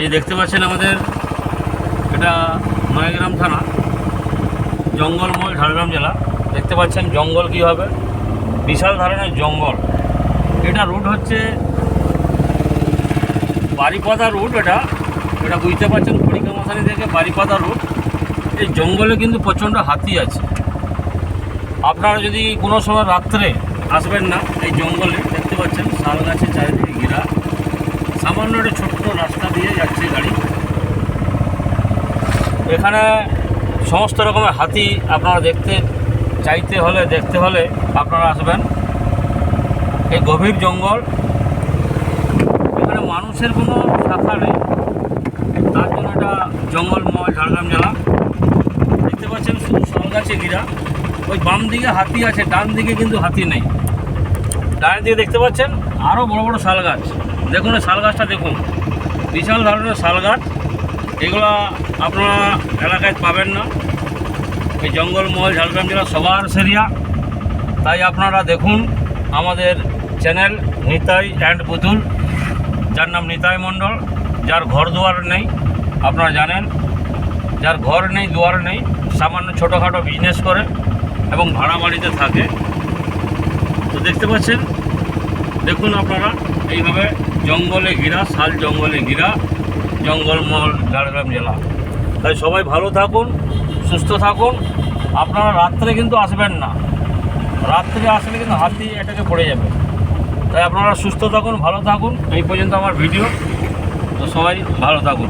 এই দেখতে পাচ্ছেন আমাদের এটা নয়াগ্রাম থানা, জঙ্গলমহল, ঝাড়গ্রাম জেলা। দেখতে পাচ্ছেন জঙ্গল কীভাবে, বিশাল ধরনের জঙ্গল। এটা রুট হচ্ছে বারিপাদা রুট। এটা বুঝতে পারছেন, খড়িকামশানি থেকে বারিপাদা রুট। এই জঙ্গলে কিন্তু প্রচণ্ড হাতি আছে। আপনারা যদি কোনো সময় রাত্রে আসবেন না, এই জঙ্গলে দেখতে পাচ্ছেন শাল গাছের চারিদিকে ঘেরা, সামান্য একটা ছোট্ট রাস্তা দিয়ে যাচ্ছে গাড়ি। এখানে সমস্ত রকমের হাতি আপনারা দেখতে হলে আপনারা আসবেন। এই গভীর জঙ্গল, এখানে মানুষের কোনো শাখা নেই, তার জন্য এটা জঙ্গলমহল, ঝাড়গ্রাম জেলা। দেখতে পাচ্ছেন শুধু শাল গাছে ঘেরা। ওই বাম দিকে হাতি আছে, ডান দিকে কিন্তু হাতি নেই। ডান দিকে দেখতে পাচ্ছেন আরও বড় বড় শাল গাছ। দেখুন শাল গাছটা দেখুন, বিশাল ধরনের শাল গাছ। এগুলো আপনারা এলাকায় পাবেন না। এই জঙ্গলমহল, ঝাড়গ্রাম জেলা সবার সেরিয়া। তাই আপনারা দেখুন আমাদের চ্যানেল নিতাই অ্যান্ড পুতুল, যার নাম নিতাই মণ্ডল, যার ঘর দুয়ার নেই, আপনারা জানেন, যার ঘর নেই দুয়ার নেই, সামান্য ছোটোখাটো বিজনেস করে এবং ভাড়া বাড়িতে থাকে। তো দেখতে পাচ্ছেন, দেখুন আপনারা এইভাবে জঙ্গলে ঘেরা, শাল জঙ্গলে ঘেরা জঙ্গলমহল, ঝাড়গ্রাম জেলা। তাই সবাই ভালো থাকুন, সুস্থ থাকুন। আপনারা রাত্রে কিন্তু আসবেন না, রাত্রে আসলে কিন্তু হাতি এটাকে পড়ে যাবে। তাই আপনারা সুস্থ থাকুন, ভালো থাকুন। এই পর্যন্ত আমার ভিডিও। তো সবাই ভালো থাকুন।